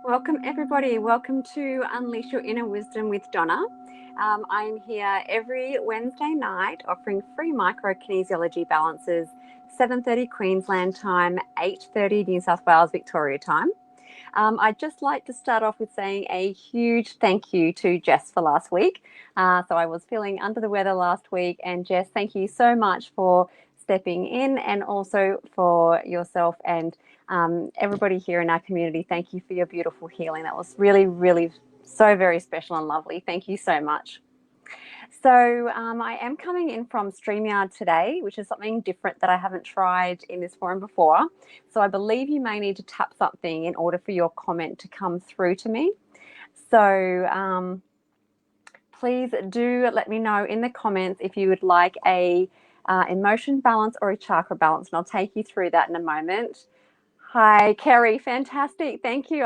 Welcome everybody, welcome to Unleash Your Inner Wisdom with Donna. I'm here every Wednesday night offering free micro-kinesiology balances, 7:30 Queensland time, 8:30 New South Wales Victoria time. I'd just like to start off with saying a huge thank you to Jess for last week. So I was feeling under the weather last week, and Jess, thank you so much for stepping in, and also for yourself and everybody here in our community. Thank you for your beautiful healing. That was really, really so very special and lovely. Thank you so much. So I am coming in from StreamYard today, which is something different that I haven't tried in this forum before. So I believe you may need to tap something in order for your comment to come through to me. So please do let me know in the comments if you would like a emotion balance or a chakra balance, and I'll take you through that in a moment. Hi, Kerry. Fantastic. Thank you.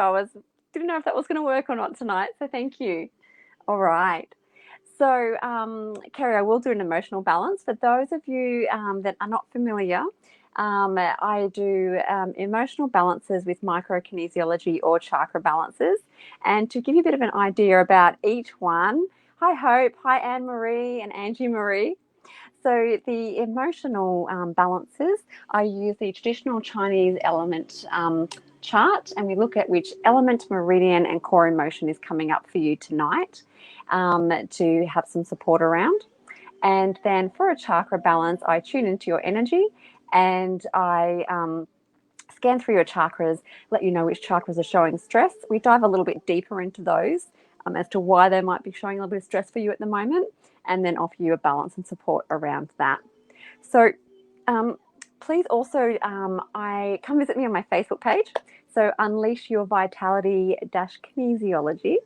Didn't know if that was going to work or not tonight, so thank you. All right. So, Kerry, I will do an emotional balance. For those of you that are not familiar, I do emotional balances with microkinesiology or chakra balances. And to give you a bit of an idea about each one, hi Hope, hi Anne-Marie and Angie Marie. So the emotional balances, I use the traditional Chinese element chart, and we look at which element, meridian and core emotion is coming up for you tonight to have some support around. And then for a chakra balance, I tune into your energy and I scan through your chakras, let you know which chakras are showing stress. We dive a little bit deeper into those as to why they might be showing a little bit of stress for you at the moment, and then offer you a balance and support around that. So please also come visit me on my Facebook page. So Unleash Your Vitality Kinesiology.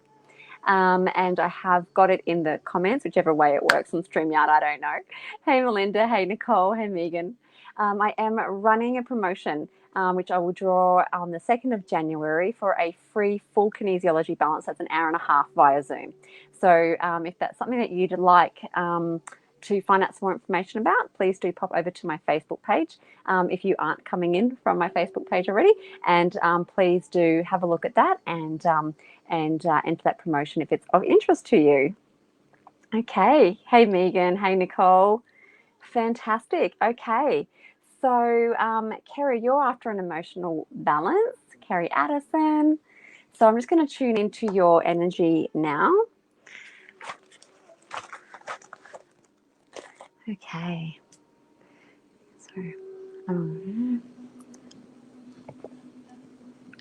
And I have got it in the comments, whichever way it works on StreamYard, I don't know. Hey Melinda, hey Nicole, hey Megan. I am running a promotion which I will draw on the 2nd of January for a free full kinesiology balance. That's an hour and a half via Zoom. So if that's something that you'd like to find out some more information about, please do pop over to my Facebook page if you aren't coming in from my Facebook page already, and please do have a look at that and enter that promotion if it's of interest to you. Okay. Hey Megan, hey Nicole. Fantastic. Okay. So Kerry, you're after an emotional balance. Kerry Addison. So I'm just going to tune into your energy now. Okay.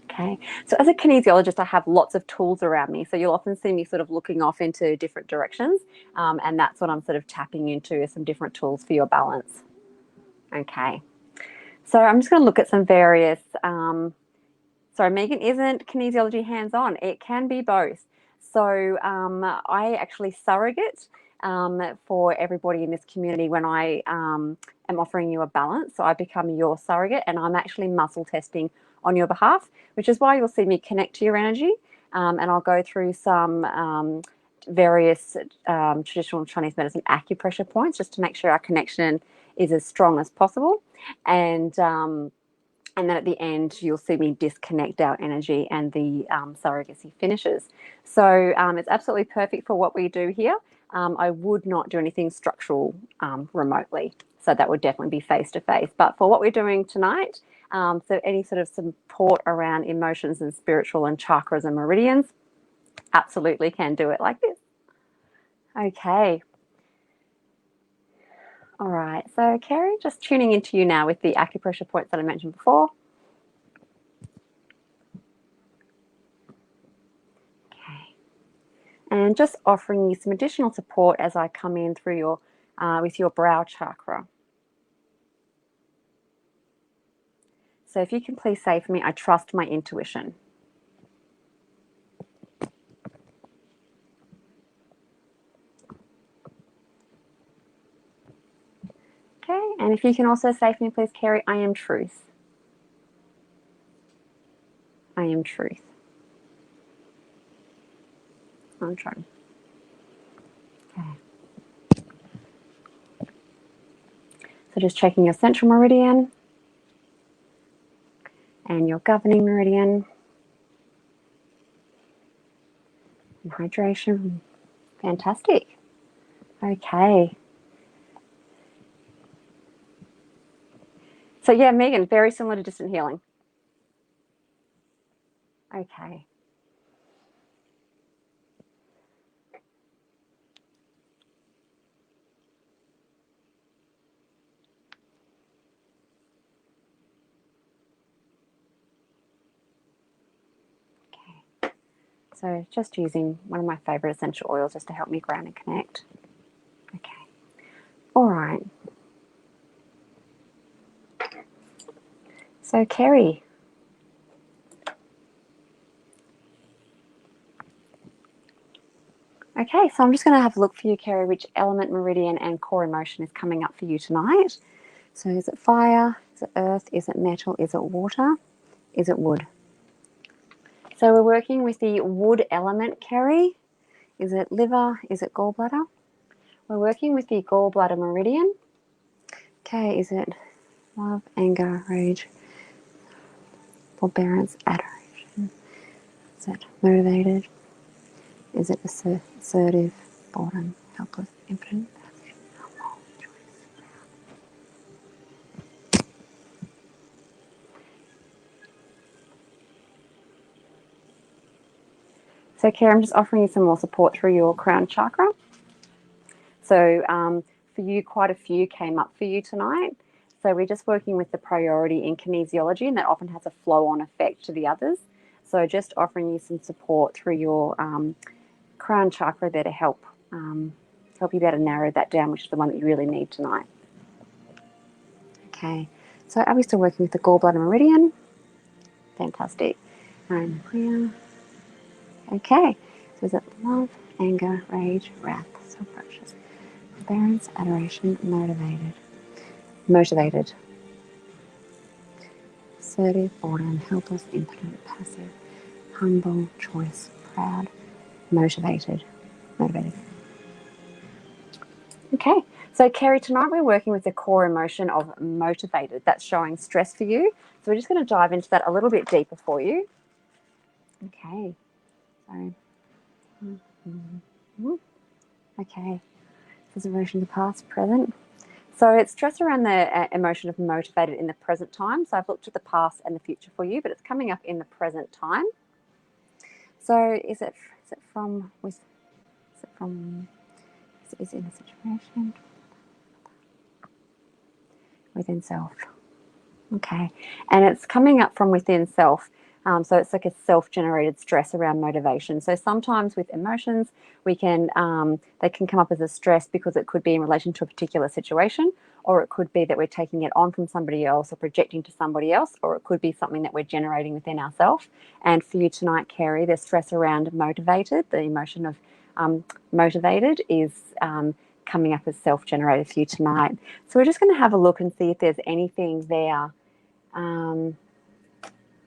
Okay. So as a kinesiologist, I have lots of tools around me. So you'll often see me sort of looking off into different directions. And that's what I'm sort of tapping into, is some different tools for your balance. Okay. So I'm just going to look at some various, sorry, Megan, isn't kinesiology hands-on? It can be both. So I actually surrogate for everybody in this community when I am offering you a balance. So I become your surrogate, and I'm actually muscle testing on your behalf, which is why you'll see me connect to your energy. And I'll go through some various traditional Chinese medicine acupressure points just to make sure our connection is as strong as possible. And then at the end, you'll see me disconnect our energy and the surrogacy finishes. So it's absolutely perfect for what we do here. I would not do anything structural remotely. So that would definitely be face-to-face. But for what we're doing tonight, so any sort of support around emotions and spiritual and chakras and meridians, absolutely can do it like this. Okay. All right, so Kerry, just tuning into you now with the acupressure points that I mentioned before. Okay. And just offering you some additional support as I come in through your, with your brow chakra. So if you can please say for me, I trust my intuition. Okay, and if you can also say for me, please, Kerry, I am truth. I am truth. I'm trying. Okay. So just checking your central meridian and your governing meridian. and hydration. Fantastic. Okay. So yeah, Megan, very similar to distant healing. Okay. Okay. So just using one of my favorite essential oils just to help me ground and connect. Okay. All right. So Kerry. Okay, so I'm just going to have a look for you, Kerry, which element, meridian, and core emotion is coming up for you tonight. So is it fire? Is it earth? Is it metal? Is it water? Is it wood? So we're working with the wood element, Kerry. Is it liver? Is it gallbladder? We're working with the gallbladder meridian. Okay, is it love, anger, rage, forbearance, adoration? Is it motivated? Is it assertive, boredom, helpless, impotent? So, Kerry, I'm just offering you some more support through your crown chakra. So, for you, quite a few came up for you tonight. So, we're just working with the priority in kinesiology, and that often has a flow on effect to the others. So, just offering you some support through your crown chakra there to help you be able to narrow that down, which is the one that you really need tonight. Okay, so are we still working with the gallbladder meridian? Fantastic. And clear. Okay, so is it love, anger, rage, wrath, self-righteous, forbearance, adoration, motivated, assertive, boredom, helpless, impotent, passive, humble, choice, proud, motivated. Okay, so Kerry, tonight we're working with the core emotion of motivated. That's showing stress for you. So we're just going to dive into that a little bit deeper for you. Okay, so, okay, this is emotion of the past, present. So it's stress around the emotion of motivated in the present time. So I've looked at the past and the future for you, but it's coming up in the present time. So is it from is it in a situation within self? Okay, and it's coming up from within self. So it's like a self-generated stress around motivation. So sometimes with emotions, we can they can come up as a stress because it could be in relation to a particular situation, or it could be that we're taking it on from somebody else or projecting to somebody else, or it could be something that we're generating within ourselves. And for you tonight, Kerry, there's stress around motivated. The emotion of motivated is coming up as self-generated for you tonight. So we're just going to have a look and see if there's anything there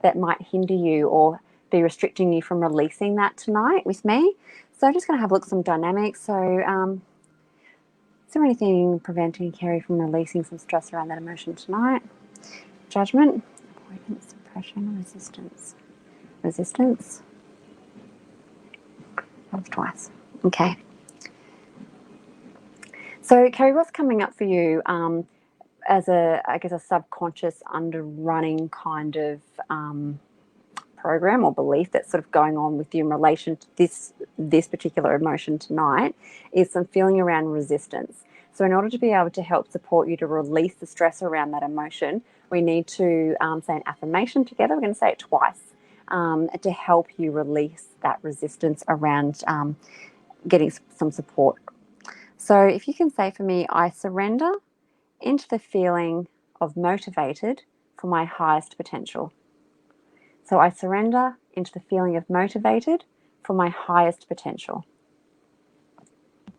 that might hinder you or be restricting you from releasing that tonight with me. So I'm just going to have a look at some dynamics. So is there anything preventing Kerry from releasing some stress around that emotion tonight? Judgment, avoidance, suppression, resistance. That was twice. Okay. So Kerry, what's coming up for you as a subconscious underrunning kind of program or belief that's sort of going on with you in relation to this particular emotion tonight is some feeling around resistance. So in order to be able to help support you to release the stress around that emotion, we need to say an affirmation together. We're going to say it twice to help you release that resistance around getting some support. So if you can say for me, I surrender into the feeling of motivated for my highest potential. So I surrender into the feeling of motivated for my highest potential.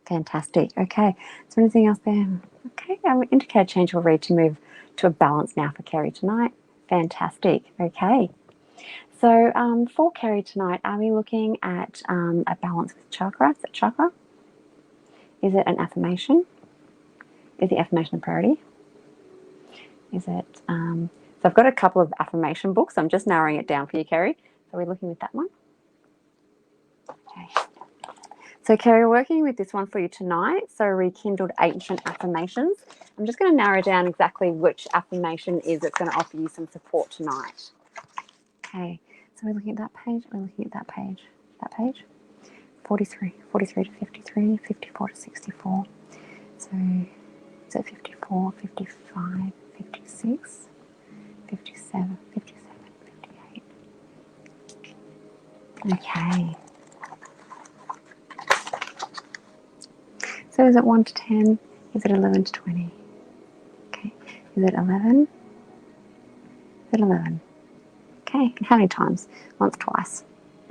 Fantastic. Okay. Is there anything else there? Okay. Indicator change will read to move to a balance now for Kerry tonight. Fantastic. Okay. So for Kerry tonight, are we looking at a balance with chakra? Is it chakra? Is it an affirmation? Is the affirmation a priority? Is it... so I've got a couple of affirmation books. I'm just narrowing it down for you, Kerry. So we're looking at that one. Okay. So Kerry, we're working with this one for you tonight. So rekindled ancient affirmations. I'm just going to narrow down exactly which affirmation is that's going to offer you some support tonight. Okay, so we're looking at that page. We're looking at that page. That page. 43 to 53, 54 to 64. So 54, 55, 56, 57, 58. Okay. So is it 1 to 10? Is it 11 to 20? Okay. Is it 11? Is it 11? Okay. And how many times? Once, twice.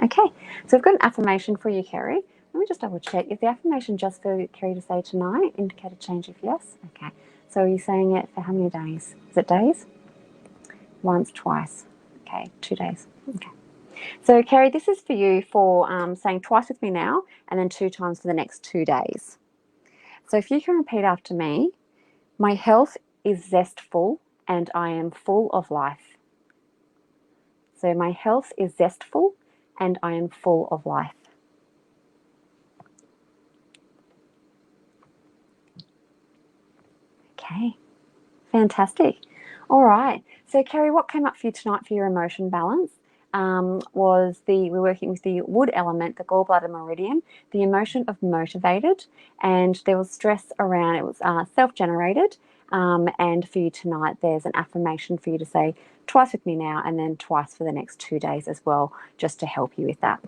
Okay. So we've got an affirmation for you, Kerry. Let me just double check. Is the affirmation just for Kerry to say tonight? Indicate a change if yes. Okay. So are you saying it for how many days? Is it days? Once, twice. Okay. 2 days. Okay. So Kerry, this is for you for saying twice with me now and then 2 times for the next 2 days. So if you can repeat after me, my health is zestful and I am full of life. So my health is zestful and I am full of life. Okay, fantastic. All right. So Kerry, what came up for you tonight for your emotion balance was we're working with the wood element, the gallbladder meridian, the emotion of motivated, and there was stress around, it was self-generated. And for you tonight, there's an affirmation for you to say twice with me now and then twice for the next 2 days as well, just to help you with that.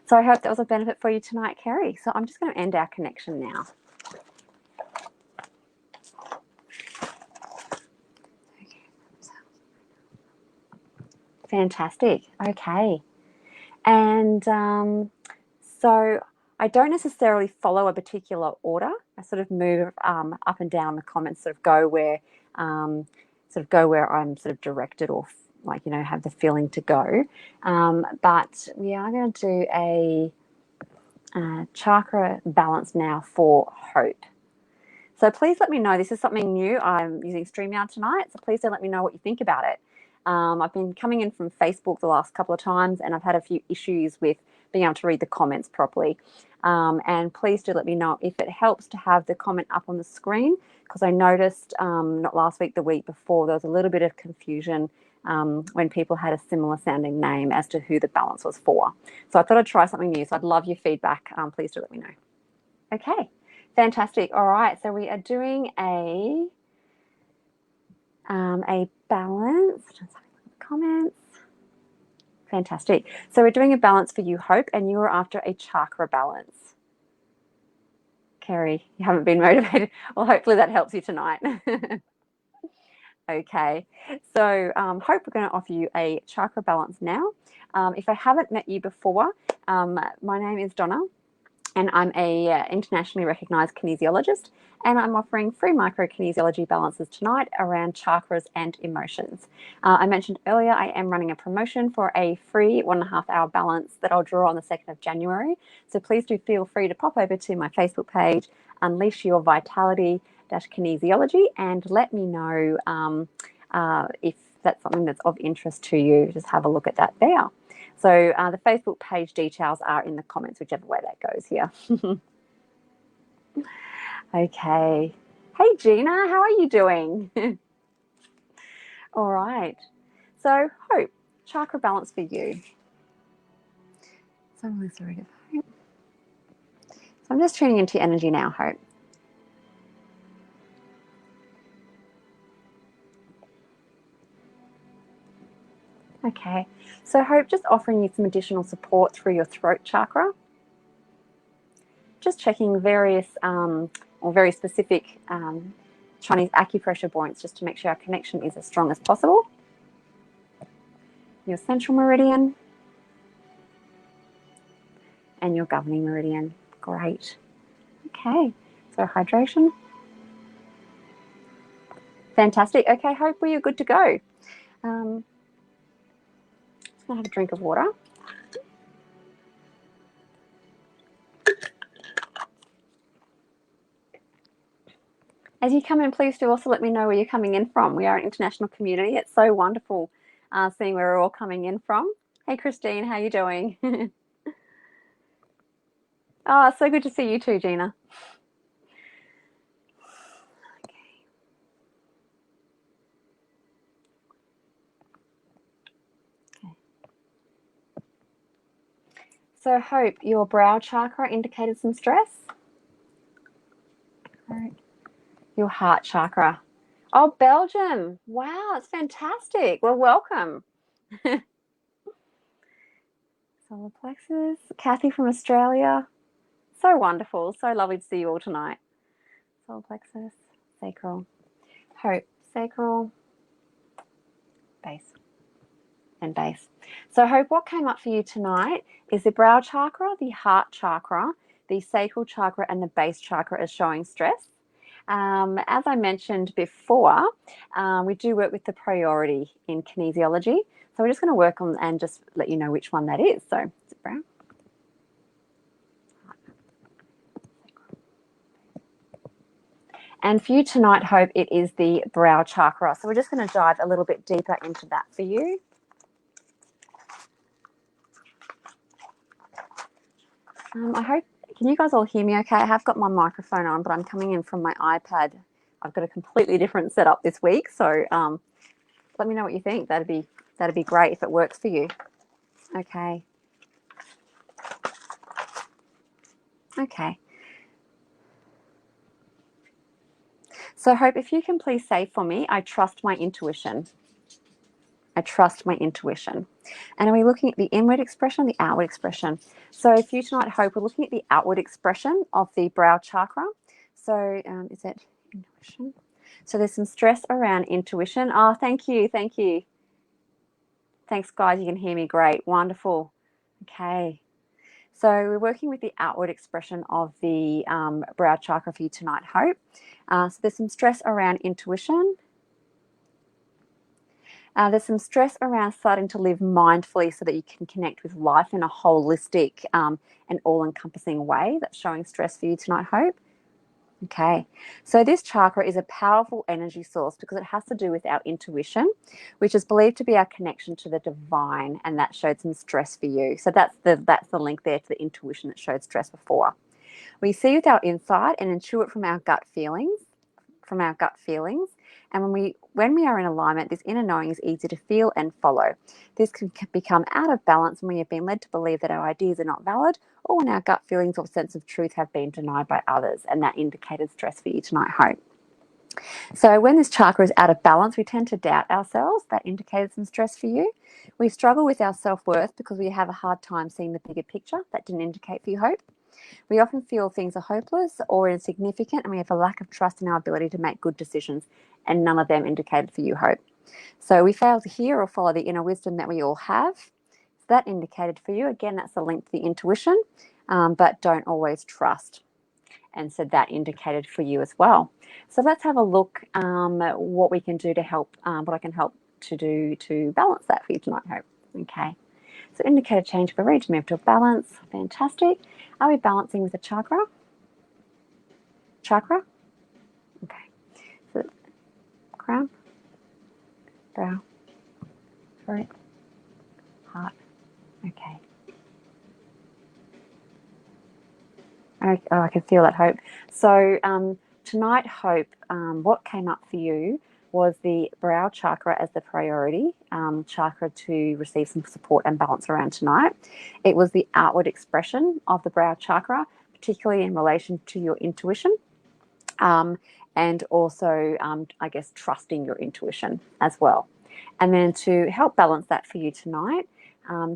So I hope that was a benefit for you tonight, Kerry. So I'm just going to end our connection now. Fantastic. Okay. And so I don't necessarily follow a particular order. I sort of move up and down the comments, sort of go where I'm sort of directed or have the feeling to go. But we are going to do a chakra balance now for hope. So please let me know. This is something new. I'm using StreamYard tonight, so please do let me know what you think about it. I've been coming in from Facebook the last couple of times, and I've had a few issues with being able to read the comments properly. And please do let me know if it helps to have the comment up on the screen, because I noticed not last week, the week before, there was a little bit of confusion when people had a similar sounding name as to who the balance was for. So I thought I'd try something new. So I'd love your feedback. Please do let me know. Okay. Fantastic. All right, so we are doing a balance. Just comments. Fantastic. So we're doing a balance for you, Hope, and you are after a chakra balance. Kerry, you haven't been motivated. Well, hopefully that helps you tonight. Okay, so Hope, we're going to offer you a chakra balance now. If I haven't met you before, my name is Donna. And I'm a internationally recognised kinesiologist, and I'm offering free micro-kinesiology balances tonight around chakras and emotions. I mentioned earlier I am running a promotion for a free 1.5 hour balance that I'll draw on the 2nd of January. So please do feel free to pop over to my Facebook page, Unleash Your Vitality-Kinesiology, and let me know if that's something that's of interest to you. Just have a look at that there. So the Facebook page details are in the comments, whichever way that goes here. Okay. Hey, Gina, how are you doing? All right. So, Hope, chakra balance for you. So I'm just tuning into your energy now, Hope. Okay. So, Hope, just offering you some additional support through your throat chakra. Just checking various or very specific Chinese acupressure points just to make sure our connection is as strong as possible. Your central meridian and your governing meridian. Great. Okay, so hydration. Fantastic. Okay, Hope, we are good to go. Just going to have a drink of water. As you come in, please do also let me know where you're coming in from. We are an international community. It's so wonderful seeing where we're all coming in from. Hey, Christine, how are you doing? Oh, so good to see you too, Gina. Okay. So Hope, your brow chakra indicated some stress. Right. Your heart chakra. Oh, Belgium. Wow, it's fantastic. Well, welcome. Solar plexus. Kathy from Australia. So wonderful. So lovely to see you all tonight. Solar plexus, sacral. Hope, sacral, base, and base. So Hope, what came up for you tonight is the brow chakra, the heart chakra, the sacral chakra, and the base chakra is showing stress. As I mentioned before, we do work with the priority in kinesiology. So we're just going to work on and just let you know which one that is. So is it brow? And for you tonight, Hope, it is the brow chakra. So we're just going to dive a little bit deeper into that for you. I hope, can you guys all hear me okay? I have got my microphone on, but I'm coming in from my iPad. I've got a completely different setup this week. So let me know what you think. That'd be great if it works for you. Okay. Okay. So Hope, if you can please say for me, I trust my intuition. I trust my intuition. And are we looking at the inward expression, the outward expression? So for you tonight, Hope, we're looking at the outward expression of the brow chakra. So is it intuition? So there's some stress around intuition. Oh, thank you. Thank you. Thanks, guys. You can hear me great. Wonderful. Okay. So we're working with the outward expression of the brow chakra for you tonight, Hope. So there's some stress around intuition. There's some stress around starting to live mindfully so that you can connect with life in a holistic and all-encompassing way. That's showing stress for you tonight, Hope. Okay, so this chakra is a powerful energy source because it has to do with our intuition, which is believed to be our connection to the divine, and that showed some stress for you. So that's the link there to the intuition that showed stress before. We see with our insight and intuit from our gut feelings, and when we are in alignment, this inner knowing is easy to feel and follow. This can become out of balance when we have been led to believe that our ideas are not valid, or when our gut feelings or sense of truth have been denied by others, and that indicated stress for you tonight, Hope. So when this chakra is out of balance, we tend to doubt ourselves. That indicated some stress for you. We struggle with our self-worth because we have a hard time seeing the bigger picture. That didn't indicate for you, Hope. We often feel things are hopeless or insignificant, and we have a lack of trust in our ability to make good decisions, and none of them indicated for you, Hope. So we fail to hear or follow the inner wisdom that we all have. So that indicated for you. Again, that's a link to the intuition, but don't always trust. And so that indicated for you as well. So let's have a look what we can do to help, what I can help to do to balance that for you tonight, Hope. Okay. So indicated change of a read to move to a balance. Fantastic. Are we balancing with a chakra? Chakra? Okay. So crown, brow, throat, heart. Okay. Oh, I can feel that, Hope. So tonight, Hope, what came up for you was the brow chakra as the priority chakra to receive some support and balance around tonight. It was the outward expression of the brow chakra, particularly in relation to your intuition, and also, I guess, trusting your intuition as well. And then to help balance that for you tonight,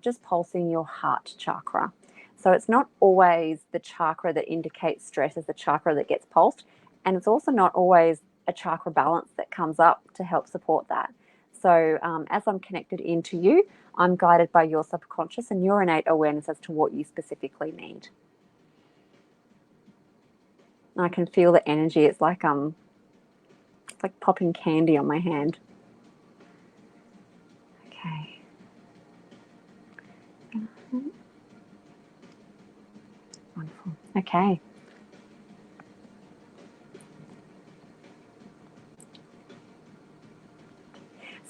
just pulsing your heart chakra. So it's not always the chakra that indicates stress as the chakra that gets pulsed, and it's also not always a chakra balance that comes up to help support that. So as I'm connected into you, I'm guided by your subconscious and your innate awareness as to what you specifically need. I can feel the energy. It's like popping candy on my hand. Okay. Wonderful. Okay.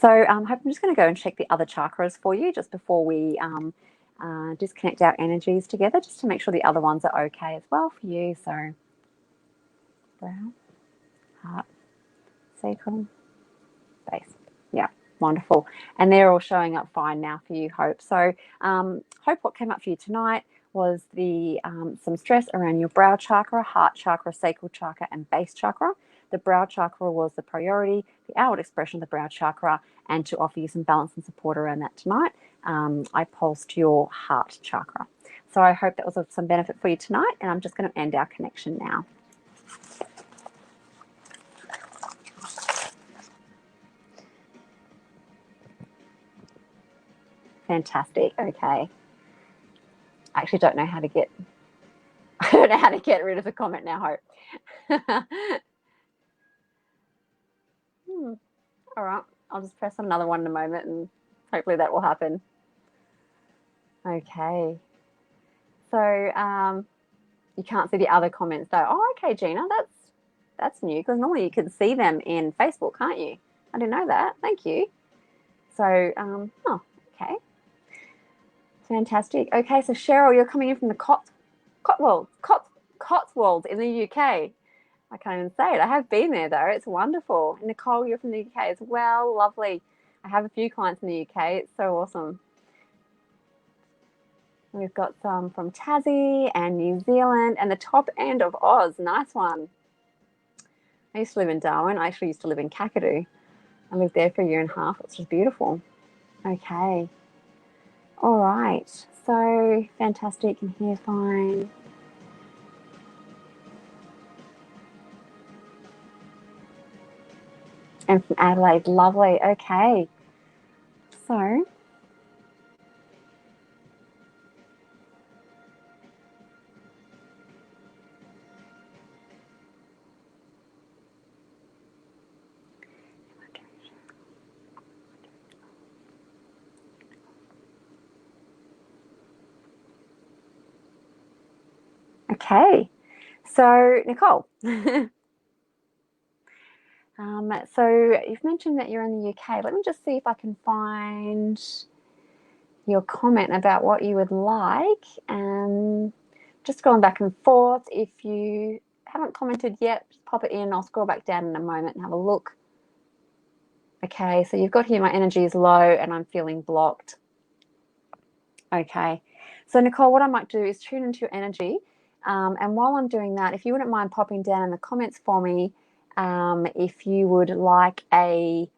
So I'm just going to go and check the other chakras for you just before we disconnect our energies together just to make sure the other ones are okay as well for you. So brow, heart, sacral, base. Yeah, wonderful. And they're all showing up fine now for you, Hope. So Hope, what came up for you tonight was the some stress around your brow chakra, heart chakra, sacral chakra, and base chakra. The brow chakra was the priority, the outward expression of the brow chakra, and to offer you some balance and support around that tonight, I pulsed your heart chakra. So I hope that was of some benefit for you tonight, and I'm just going to end our connection now. Fantastic. Okay. I actually don't know how to get I don't know how to get rid of the comment now, Hope. All right. I'll just press on another one in a moment and hopefully that will happen. Okay. So you can't see the other comments though. Oh, okay, Gina, that's new because normally you can see them in Facebook, can't you? I didn't know that. Thank you. So, oh, okay. Fantastic. Okay, so Cheryl, you're coming in from the Cotswolds in the UK. I can't even say it. I have been there though. It's wonderful. Nicole, you're from the UK as well. Lovely. I have a few clients in the UK. It's so awesome. We've got some from Tassie and New Zealand and the top end of Oz. Nice one. I used to live in Darwin. I actually used to live in Kakadu. I lived there for a year and a half. It's just beautiful. Okay. All right. So fantastic. And here, fine. And from Adelaide. Lovely. Okay. So okay. So Nicole. So you've mentioned that you're in the UK. Let me just see if I can find your comment about what you would like. Just going back and forth. If you haven't commented yet, just pop it in. I'll scroll back down in a moment and have a look. Okay, so you've got here my energy is low and I'm feeling blocked. Okay, so Nicole, what I might do is tune into your energy. And while I'm doing that, if you wouldn't mind popping down in the comments for me, if you would like a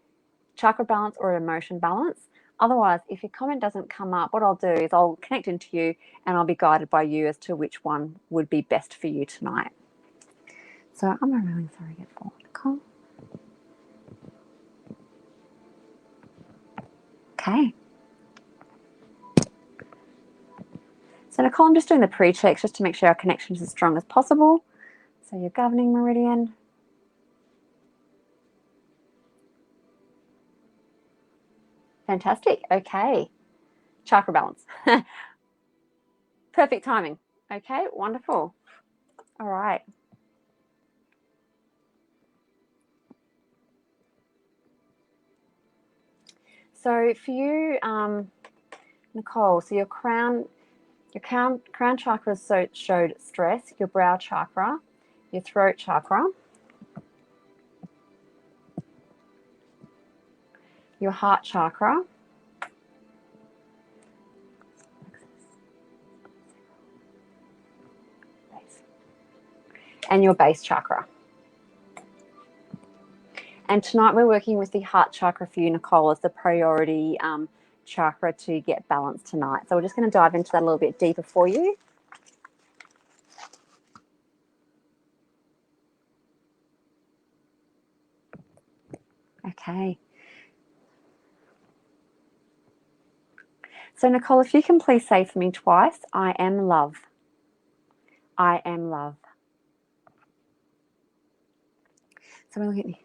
chakra balance or an emotion balance. Otherwise, if your comment doesn't come up, what I'll do is I'll connect into you and I'll be guided by you as to which one would be best for you tonight. So I'm a really surrogate for Nicole. Okay. So Nicole, I'm just doing the pre-checks just to make sure our connection is as strong as possible. So your governing meridian. Fantastic. Okay. Chakra balance. Perfect timing. Okay, wonderful. All right. So for you, Nicole, so your crown chakra showed stress, your brow chakra, your throat chakra, your heart chakra, and your base chakra. And tonight we're working with the heart chakra for you, Nicole, as the priority chakra to get balanced tonight. So we're just going to dive into that a little bit deeper for you. Okay. So Nicole, if you can please say for me twice, I am love. I am love. So we're looking at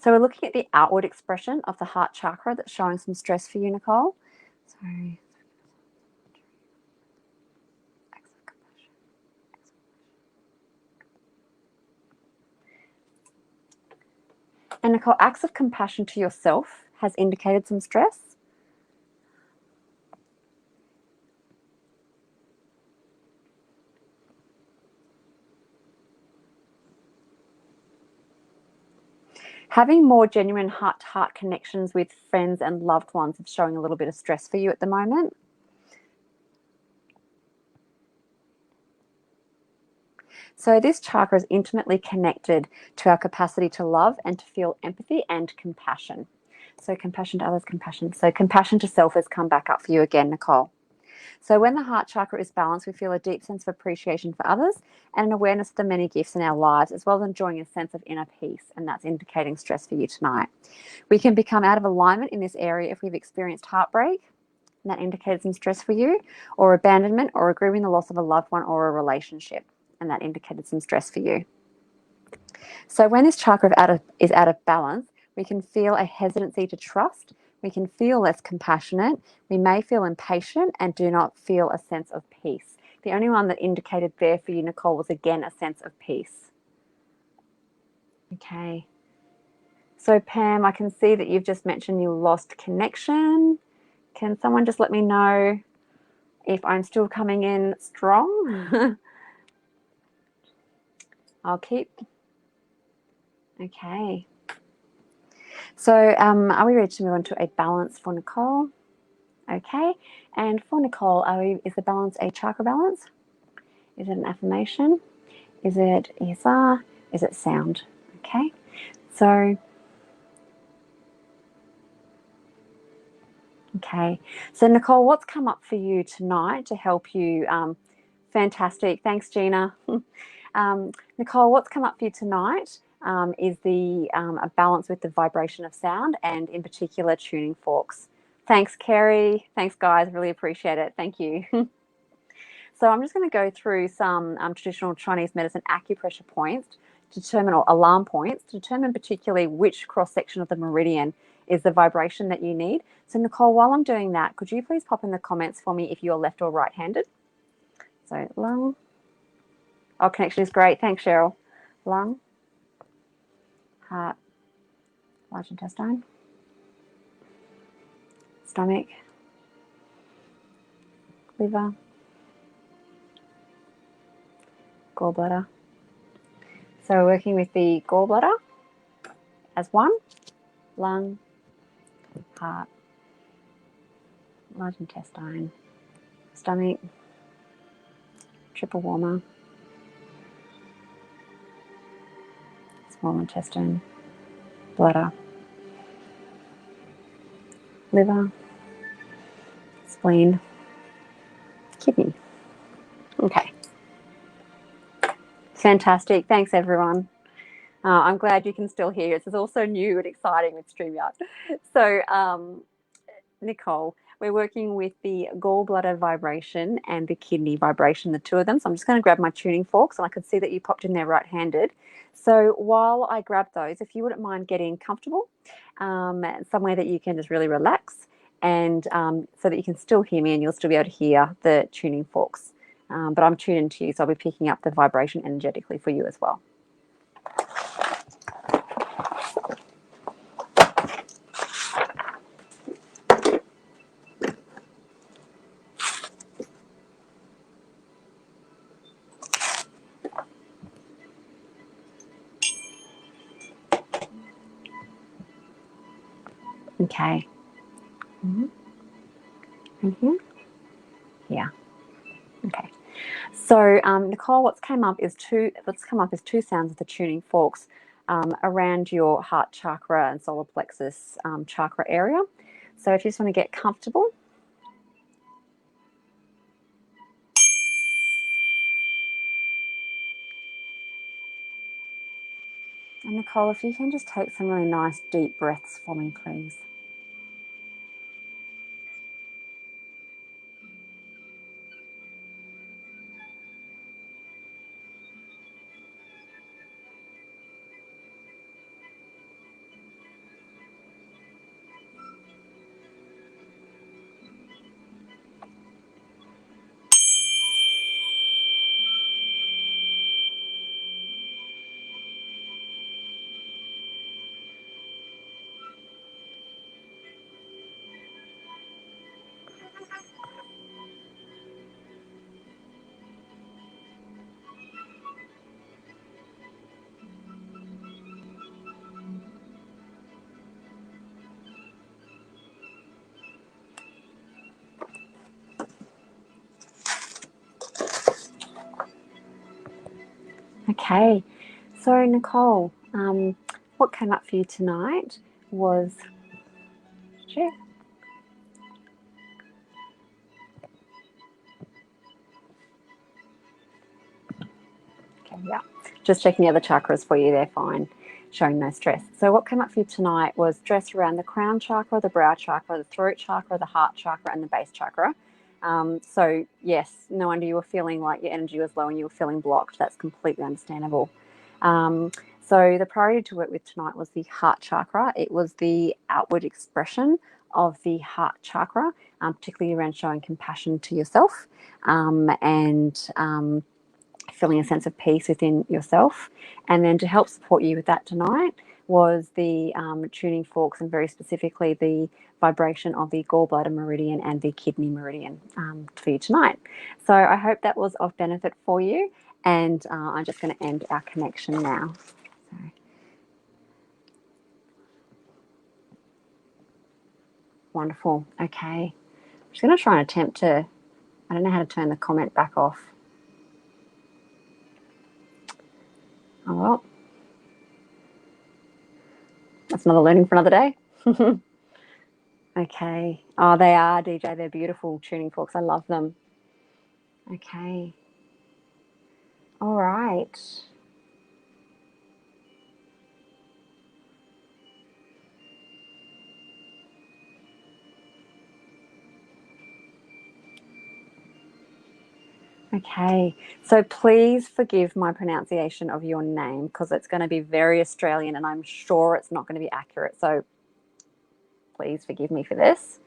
So we're looking at the outward expression of the heart chakra that's showing some stress for you, Nicole. Sorry. And Nicole, acts of compassion to yourself has indicated some stress. Having more genuine heart-to-heart connections with friends and loved ones is showing a little bit of stress for you at the moment. So this chakra is intimately connected to our capacity to love and to feel empathy and compassion. So compassion to others, compassion. So compassion to self has come back up for you again, Nicole. So when the heart chakra is balanced, we feel a deep sense of appreciation for others and an awareness of the many gifts in our lives, as well as enjoying a sense of inner peace. And that's indicating stress for you tonight. We can become out of alignment in this area if we've experienced heartbreak, and that indicates some stress for you, or abandonment, or grieving the loss of a loved one or a relationship, and that indicated some stress for you. So when this chakra is out of balance, we can feel a hesitancy to trust. We can feel less compassionate. We may feel impatient and do not feel a sense of peace. The only one that indicated there for you, Nicole, was again a sense of peace. Okay. So Pam, I can see that you've just mentioned you lost connection. Can someone just let me know if I'm still coming in strong? I'll keep. Okay. So are we ready to move on to a balance for Nicole? Okay. And for Nicole, is the balance a chakra balance? Is it an affirmation? Is it ESR? Is it sound? Okay. So, okay. So Nicole, what's come up for you tonight to help you? Fantastic. Thanks, Gina. Nicole, what's come up for you tonight is a balance with the vibration of sound and in particular tuning forks. Thanks, Kerry. Thanks, guys. Really appreciate it. Thank you. So I'm just going to go through some traditional Chinese medicine acupressure points to determine, or alarm points, to determine particularly which cross-section of the meridian is the vibration that you need. So Nicole, while I'm doing that, could you please pop in the comments for me if you're left or right-handed? So lung. Oh, connection is great. Thanks, Cheryl. Lung, heart, large intestine, stomach, liver, gallbladder. So we're working with the gallbladder as one, lung, heart, large intestine, stomach, triple warmer, small intestine, bladder, liver, spleen, kidney. Okay. Fantastic. Thanks, everyone. I'm glad you can still hear us. It's also new and exciting with StreamYard. So, Nicole, we're working with the gallbladder vibration and the kidney vibration, the two of them. So I'm just going to grab my tuning forks, and I could see that you popped in there right-handed. So while I grab those, if you wouldn't mind getting comfortable, somewhere that you can just really relax, and so that you can still hear me and you'll still be able to hear the tuning forks. But I'm tuned into you, so I'll be picking up the vibration energetically for you as well. Okay. Mm-hmm. Mm-hmm. Yeah. Okay. So Nicole, what's come up is two sounds of the tuning forks around your heart chakra and solar plexus chakra area. So if you just want to get comfortable. And Nicole, if you can just take some really nice deep breaths for me, please. Okay, so Nicole, what came up for you tonight was, sure. Okay, yeah, just checking the other chakras for you, they're fine, showing no stress. So what came up for you tonight was stress around the crown chakra, the brow chakra, the throat chakra, the heart chakra, and the base chakra. So yes, no wonder you were feeling like your energy was low and you were feeling blocked. That's completely understandable. So the priority to work with tonight was the heart chakra. It was the outward expression of the heart chakra, particularly around showing compassion to yourself and feeling a sense of peace within yourself. And then to help support you with that tonight was the tuning forks, and very specifically the vibration of the gallbladder meridian and the kidney meridian for you tonight. So I hope that was of benefit for you, and I'm just going to end our connection now. So. Wonderful. Okay. I'm just going to try and attempt to, I don't know how to turn the comment back off. Oh, well. That's another learning for another day. Okay. Oh, they are, DJ. They're beautiful tuning forks. I love them. Okay. All right. Okay. So please forgive my pronunciation of your name because it's going to be very Australian and I'm sure it's not going to be accurate. So please forgive me for this.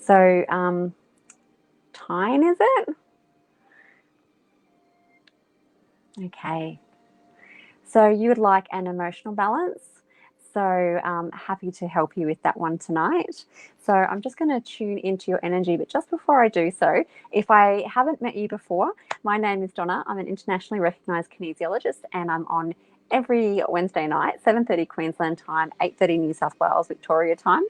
So, Tyne, is it? Okay. So you would like an emotional balance. So happy to help you with that one tonight. So I'm just going to tune into your energy. But just before I do so, if I haven't met you before, my name is Donna. I'm an internationally recognised kinesiologist and I'm on every Wednesday night, 7:30 Queensland time, 8:30 New South Wales, Victoria time,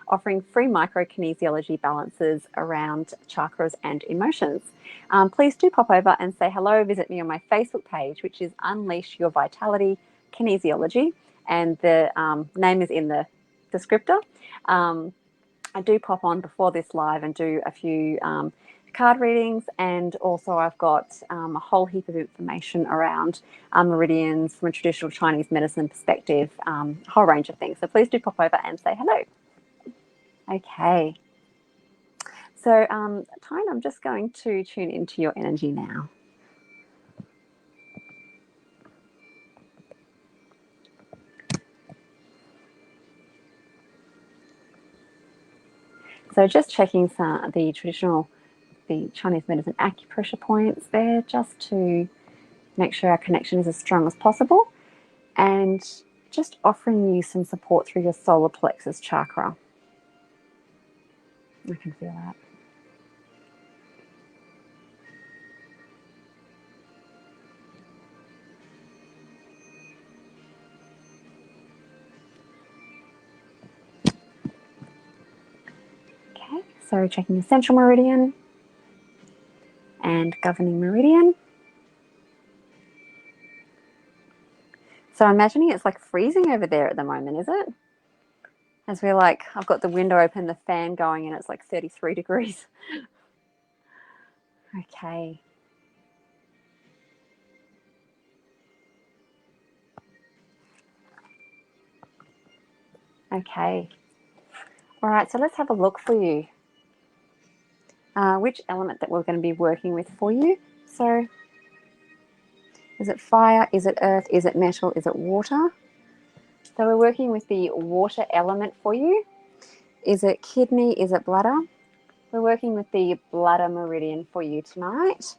offering free micro kinesiology balances around chakras and emotions. Please do pop over and say hello. Visit me on my Facebook page, which is Unleash Your Vitality Kinesiology, and the name is in the descriptor. I do pop on before this live and do a few card readings, and also I've got a whole heap of information around meridians from a traditional Chinese medicine perspective, a whole range of things. So please do pop over and say hello. Okay. So, Tyne, I'm just going to tune into your energy now. So just checking some the Chinese medicine acupressure points there, just to make sure our connection is as strong as possible, and just offering you some support through your solar plexus chakra. I can feel that. Okay, so checking the central meridian and governing meridian. So I'm imagining it's like freezing over there at the moment, is it? As we're like, I've got the window open, the fan going, and it's like 33 degrees. Okay. Okay. All right, so let's have a look for you. Which element that we're going to be working with for you. So is it fire? Is it earth? Is it metal? Is it water? So we're working with the water element for you. Is it kidney? Is it bladder? We're working with the bladder meridian for you tonight.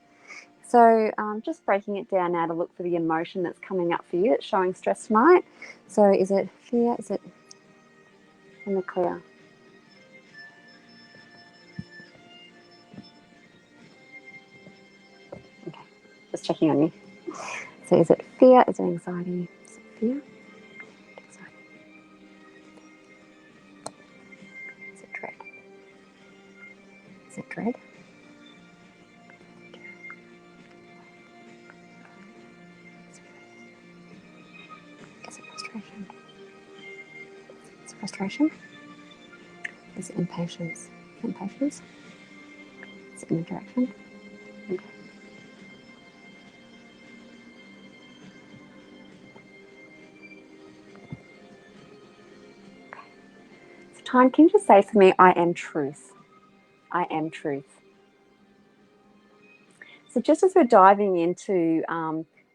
So just breaking it down now to look for the emotion that's coming up for you that's showing stress tonight. So is it fear? Is it in the clear? Okay, just checking on you. So is it fear? Is it anxiety? Is it fear? Anxiety. Is it dread? Is it dread? frustration? Is it impatience? Impatience? Is it indirection? Okay. So Tyne, can you just say for me, I am truth. I am truth. So just as we're diving into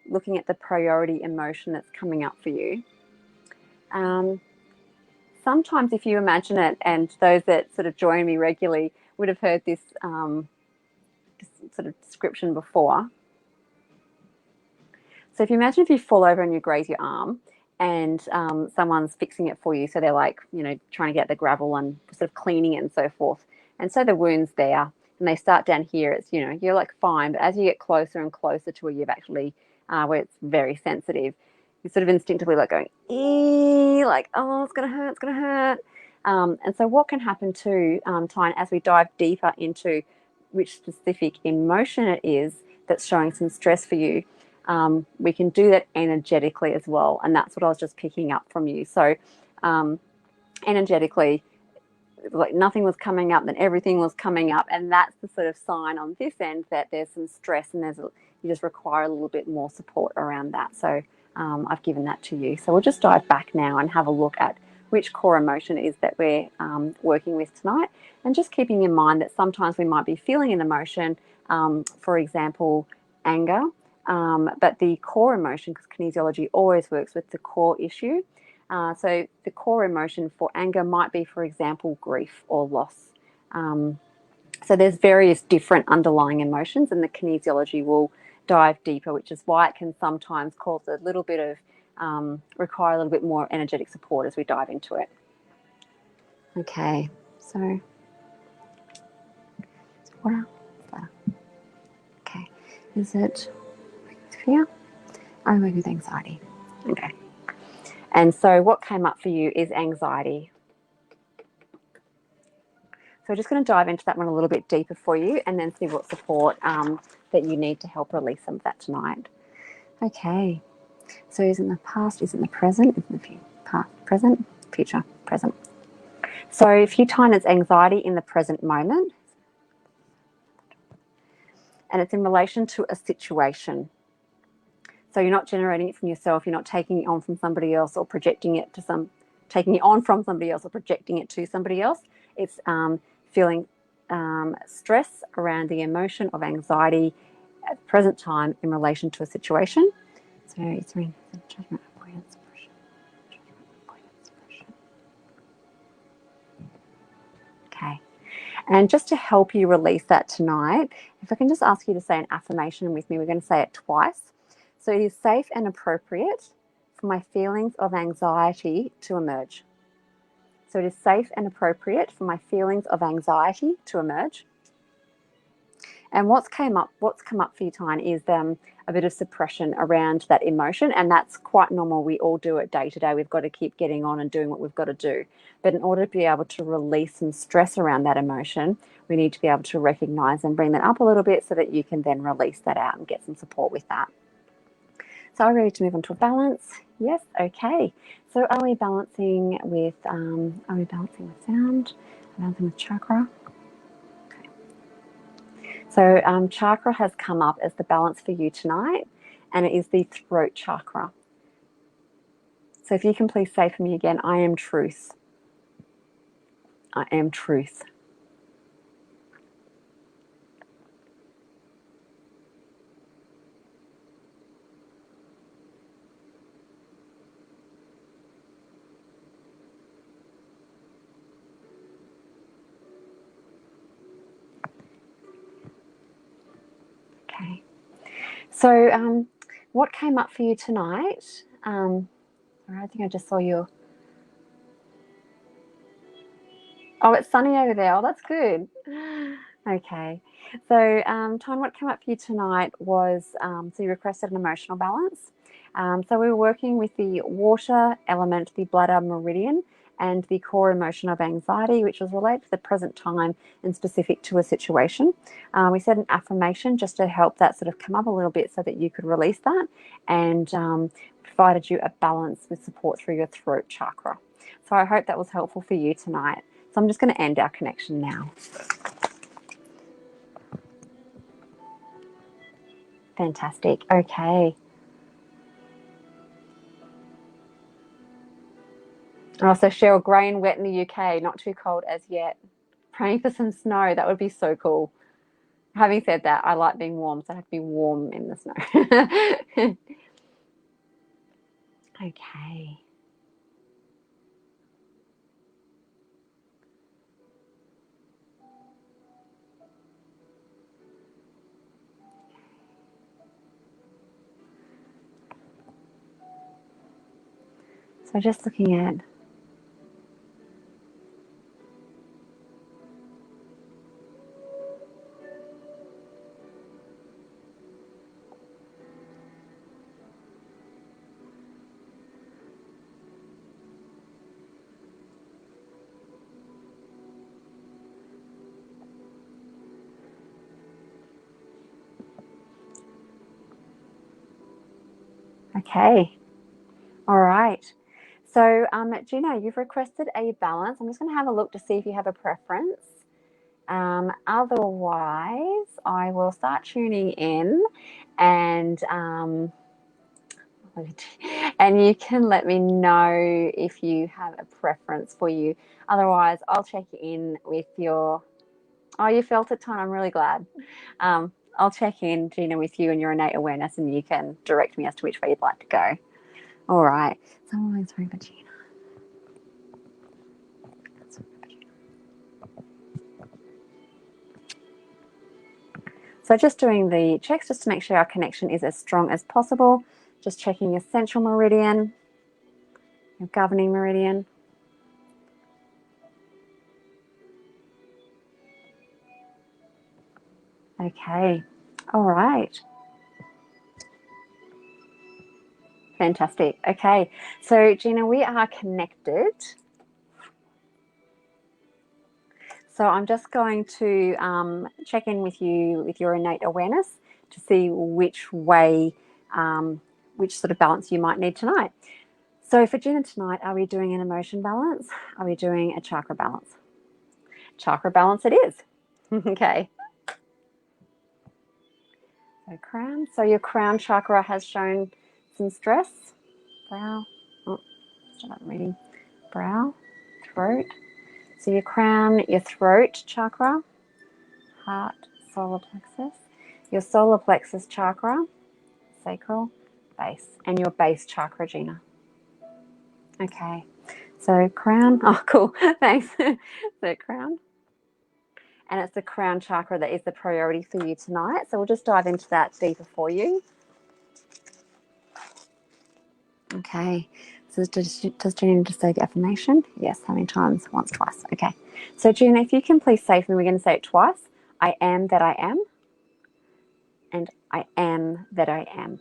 looking at the priority emotion that's coming up for you, sometimes if you imagine it, and those that sort of join me regularly would have heard this, this sort of description before. So if you imagine if you fall over and you graze your arm and someone's fixing it for you, so they're like, you know, trying to get the gravel and sort of cleaning it and so forth. And so the wound's there and they start down here, it's, you know, you're like fine, but as you get closer and closer to where you've actually, where it's very sensitive, you're sort of instinctively like going, ee, like, oh, it's going to hurt, it's going to hurt. And so what can happen too, Tyne, as we dive deeper into which specific emotion it is that's showing some stress for you, we can do that energetically as well. And that's what I was just picking up from you. So energetically, like nothing was coming up, then everything was coming up. And that's the sort of sign on this end that there's some stress and you just require a little bit more support around that. So I've given that to you. So we'll just dive back now and have a look at which core emotion it is that we're working with tonight. And just keeping in mind that sometimes we might be feeling an emotion, for example, anger, but the core emotion, because kinesiology always works with the core issue. So the core emotion for anger might be, for example, grief or loss. So there's various different underlying emotions, and the kinesiology will dive deeper, which is why it can sometimes cause a little bit of, require a little bit more energetic support as we dive into it. Okay, so what else? Okay, is it fear? Oh, maybe with anxiety. Okay. And so what came up for you is anxiety. So we're just going to dive into that one a little bit deeper for you and then see what support that you need to help release some of that tonight. Okay. So is it in the past, is it in the present, is it in the past, present, future, present. So if you Tyne, it's anxiety in the present moment, and it's in relation to a situation. So you're not generating it from yourself, you're not taking it on from somebody else or projecting it to taking it on from somebody else or projecting it to somebody else. It's feeling stress around the emotion of anxiety at the present time in relation to a situation. So it's judgment, avoidance, suppression. Okay. And just to help you release that tonight, if I can just ask you to say an affirmation with me, we're going to say it twice. So it is safe and appropriate for my feelings of anxiety to emerge. So it is safe and appropriate for my feelings of anxiety to emerge. And what's come up for you, Tyne, is a bit of suppression around that emotion, and that's quite normal. We all do it day to day. We've got to keep getting on and doing what we've got to do. But in order to be able to release some stress around that emotion, we need to be able to recognize and bring that up a little bit so that you can then release that out and get some support with that. So are we ready to move on to a balance? Yes, okay. So are we balancing with sound? Are we balancing with chakra? So chakra has come up as the balance for you tonight, and it is the throat chakra. So if you can please say for me again, I am truth. I am truth. Okay. So what came up for you tonight? I think I just saw you. Oh, it's sunny over there. Oh, that's good. Okay. So, Tyne, what came up for you tonight was, so you requested an emotional balance. So we were working with the water element, the bladder meridian, and the core emotion of anxiety, which was related to the present time and specific to a situation. We said an affirmation just to help that sort of come up a little bit so that you could release that. And provided you a balance with support through your throat chakra. So I hope that was helpful for you tonight. So I'm just going to end our connection now. Fantastic. Okay. Also, Cheryl, grey and wet in the UK, not too cold as yet. Praying for some snow. That would be so cool. Having said that, I like being warm, so I have to be warm in the snow. Okay. So just looking at okay. All right. So, Gina, you've requested a balance. I'm just going to have a look to see if you have a preference. Otherwise, I will start tuning in and you can let me know if you have a preference for you. Otherwise, I'll check in with your... Oh, you felt it, Ton. I'm really glad. I'll check in, Gina, with you and your innate awareness, and you can direct me as to which way you'd like to go. All right. So I'm always sorry for Gina. So just doing the checks just to make sure our connection is as strong as possible. Just checking your central meridian, your governing meridian. Okay. All right. Fantastic. Okay. So, Gina, we are connected. So I'm just going to check in with you with your innate awareness to see which way, which sort of balance you might need tonight. So for Gina tonight, are we doing an emotion balance? Are we doing a chakra balance? Chakra balance it is. Okay. So crown. So your crown chakra has shown some stress. Brow. Oh, start reading. Brow, throat. So your crown, your throat chakra, heart, solar plexus, your solar plexus chakra, sacral, base, and your base chakra, Gina. Okay. So crown. Oh, cool. Thanks. So crown. And it's the crown chakra that is the priority for you tonight. So we'll just dive into that deeper for you. Okay. So does Gina need to say the affirmation? Yes. How many times? Once, twice. Okay. So Gina, if you can please say for me, we're going to say it twice. I am that I am. And I am that I am.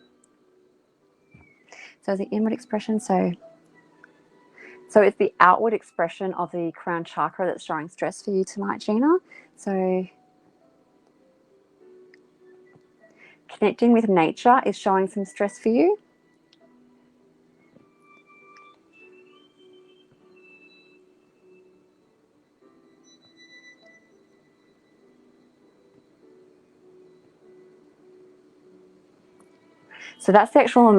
So the inward expression. So it's the outward expression of the crown chakra that's showing stress for you tonight, Gina. So connecting with nature is showing some stress for you. So that's the actual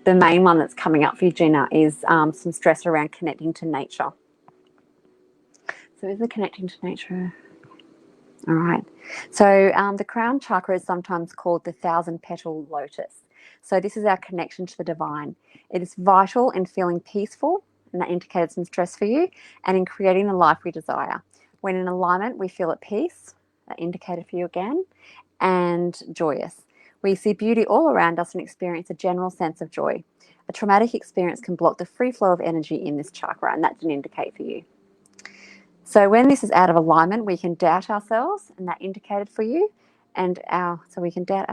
the main one that's coming up for you, Gina, is some stress around connecting to nature. So is the connecting to nature? All right. So the crown chakra is sometimes called the 1,000-petal lotus. So this is our connection to the divine. It is vital in feeling peaceful, and that indicated some stress for you, and in creating the life we desire. When in alignment, we feel at peace, that indicated for you again, and joyous. We see beauty all around us and experience a general sense of joy. A traumatic experience can block the free flow of energy in this chakra, and that's an indicate for you. So when this is out of alignment, we can doubt ourselves, and that indicated for you, so we can doubt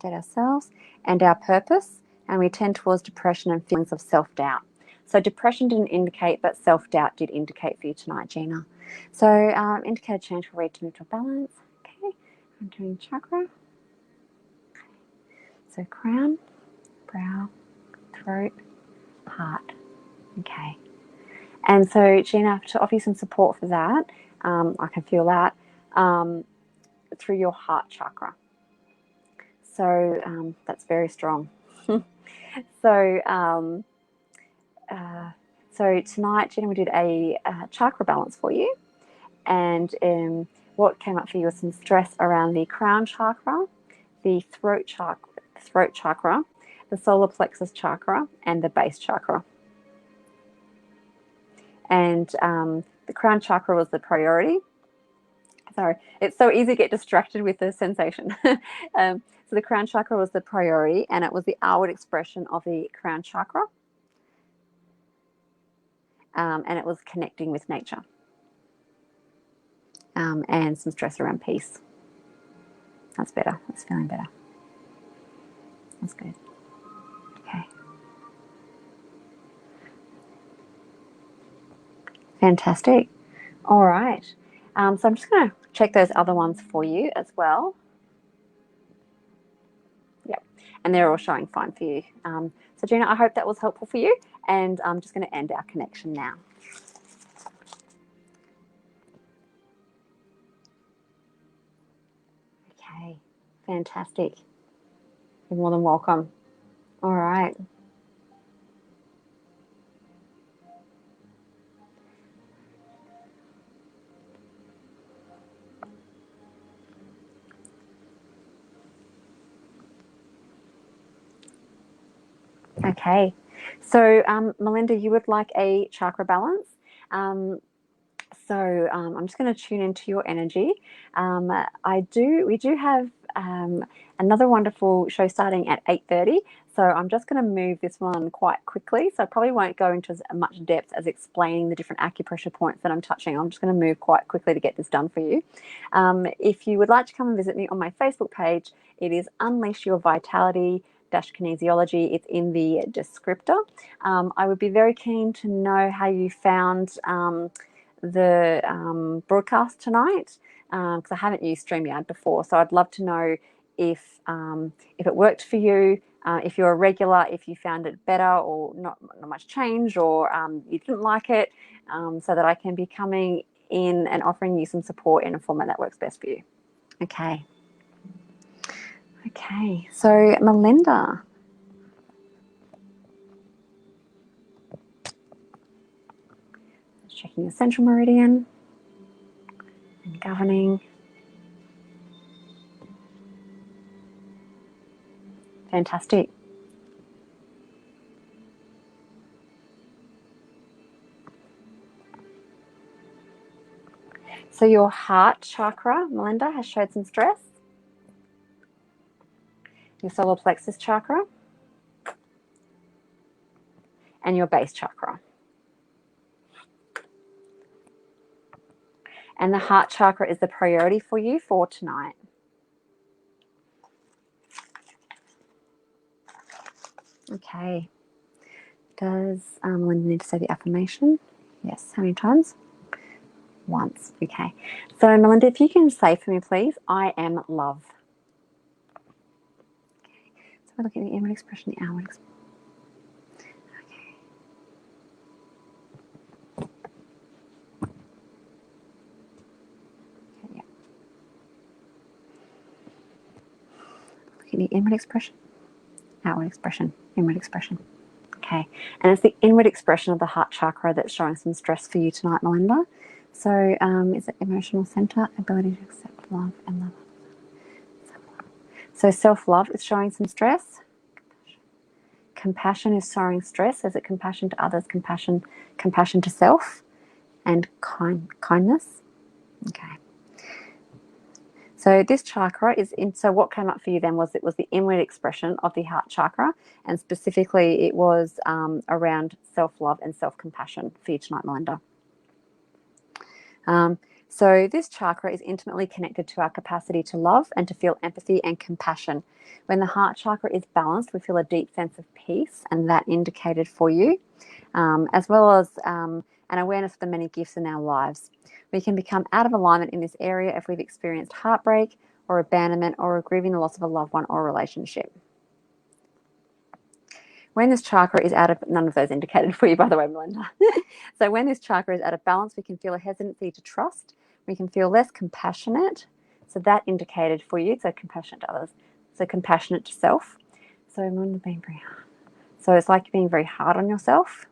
ourselves and our purpose, and we tend towards depression and feelings of self-doubt. So depression didn't indicate, but self-doubt did indicate for you tonight, Gina. So indicated change for read to neutral balance. Okay, I'm doing chakra. So crown, brow, throat, heart. Okay. And so, Gina, to offer you some support for that, I can feel that through your heart chakra. So that's very strong. So so tonight, Gina, we did a chakra balance for you, and what came up for you was some stress around the crown chakra, the throat chakra, the solar plexus chakra, and the base chakra. And the crown chakra was the priority. Sorry, it's so easy to get distracted with the sensation. So the crown chakra was the priority, and it was the outward expression of the crown chakra. And it was connecting with nature. And some stress around peace. That's better. That's feeling better. That's good. Okay. Fantastic. All right. So I'm just going to check those other ones for you as well. Yep. And they're all showing fine for you. So Gina, I hope that was helpful for you. And I'm just going to end our connection now. Okay. Fantastic. You're more than welcome. All right. Okay. So, Melinda, you would like a chakra balance. So I'm just going to tune into your energy. We do have another wonderful show starting at 8:30. So I'm just going to move this one quite quickly. So I probably won't go into as much depth as explaining the different acupressure points that I'm touching. I'm just going to move quite quickly to get this done for you. If you would like to come and visit me on my Facebook page, it is Unleash Your Vitality Kinesiology. It's in the descriptor. I would be very keen to know how you found the broadcast tonight, because I haven't used StreamYard before. So I'd love to know if it worked for you, if you're a regular, if you found it better or not much change, or you didn't like it, so that I can be coming in and offering you some support in a format that works best for you. Okay. Okay, so Melinda. Checking the central meridian and governing. Fantastic. So your heart chakra, Melinda, has showed some stress. Your solar plexus chakra and your base chakra. And the heart chakra is the priority for you for tonight. Okay. Does Melinda need to say the affirmation? Yes. How many times? Once. Okay. So Melinda, if you can say for me, please, I am love. Okay. So we're looking at the inward expression, the outward expression. Okay. Okay, yeah. Looking at the inward expression, outward expression, inward expression. Okay, and it's the inward expression of the heart chakra that's showing some stress for you tonight, Melinda. So is it emotional center, ability to accept love and love? Self-love. So self-love is showing some stress. Compassion is showing stress. Is it compassion to others, compassion to self, and kindness? Okay. So this chakra is in, so what came up for you then was it was the inward expression of the heart chakra, and specifically it was around self-love and self-compassion for you tonight, Melinda. So this chakra is intimately connected to our capacity to love and to feel empathy and compassion. When the heart chakra is balanced, we feel a deep sense of peace, and that indicated for you, as well as an awareness of the many gifts in our lives. We can become out of alignment in this area if we've experienced heartbreak or abandonment or grieving the loss of a loved one or relationship. When this chakra is out of, none of those indicated for you, by the way, Melinda. So when this chakra is out of balance, we can feel a hesitancy to trust. We can feel less compassionate. So that indicated for you. So compassionate to others. So compassionate to self. So Melinda being very hard. So it's like being very hard on yourself.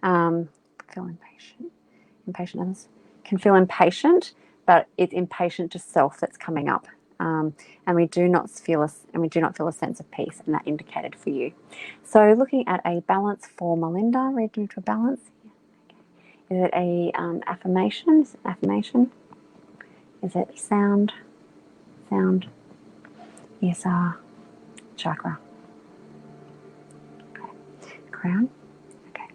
Feel impatient. Impatient others. Can feel impatient, but it's impatient to self that's coming up. And we do not feel a sense of peace, and that indicated for you. So looking at a balance for Melinda, read me to a balance. Is it a affirmation? Is it affirmation? Is it sound? Sound. Yes, chakra. Okay. Crown. Okay.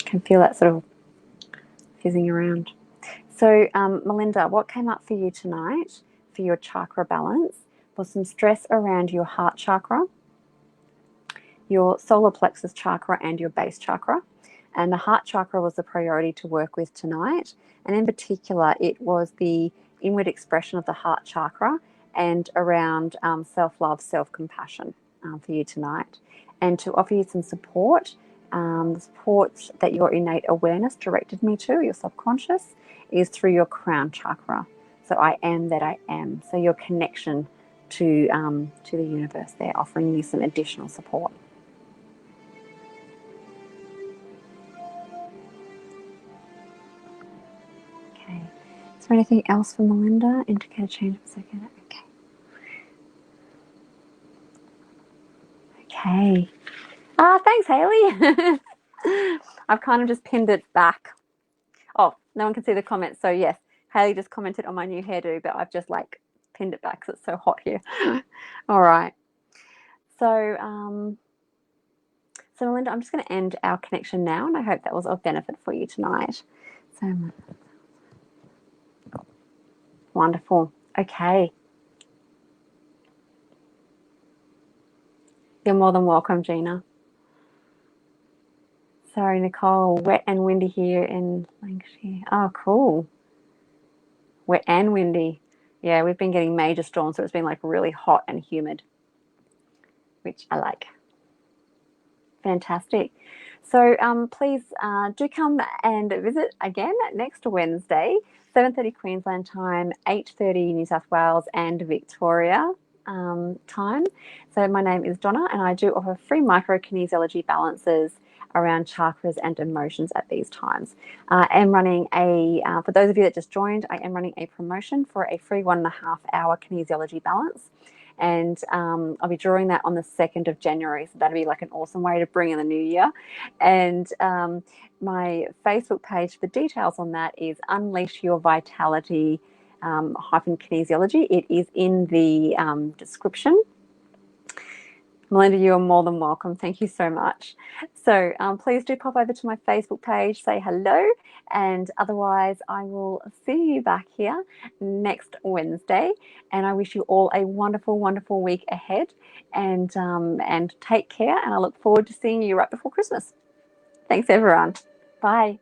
Can feel that sort of fizzing around. So, Melinda, what came up for you tonight for your chakra balance was some stress around your heart chakra, your solar plexus chakra, and your base chakra. And the heart chakra was the priority to work with tonight. And in particular, it was the inward expression of the heart chakra and around self-love, self-compassion for you tonight. And to offer you some support, the support that your innate awareness directed me to, your subconscious, is through your crown chakra. So I am that I am. So your connection to the universe there, offering you some additional support. Okay. Is there anything else for Melinda? Indicate a change of second. Okay. Okay. Thanks, Hayley. I've kind of just pinned it back. Oh, no one can see the comments. So yes, Hayley just commented on my new hairdo, but I've just like pinned it back because it's so hot here. All right. So, so Melinda, I'm just going to end our connection now, and I hope that was of benefit for you tonight. So wonderful. Okay. You're more than welcome, Gina. Sorry, Nicole. Wet and windy here in Lancashire. Oh, cool. Wet and windy. Yeah, we've been getting major storms, so it's been like really hot and humid, which I like. Fantastic. So please do come and visit again next Wednesday, 7:30 Queensland time, 8:30 New South Wales and Victoria time. So my name is Donna, and I do offer free micro-kinesiology balances around chakras and emotions at these times. I am running for those of you that just joined, I am running a promotion for a free 1.5 hour kinesiology balance. And I'll be drawing that on the 2nd of January. So that'll be like an awesome way to bring in the new year. And my Facebook page for the details on that is Unleash Your Vitality -kinesiology. It is in the description. Melinda, you are more than welcome. Thank you so much. So please do pop over to my Facebook page, say hello, and otherwise I will see you back here next Wednesday. And I wish you all a wonderful, wonderful week ahead, and take care. And I look forward to seeing you right before Christmas. Thanks, everyone. Bye.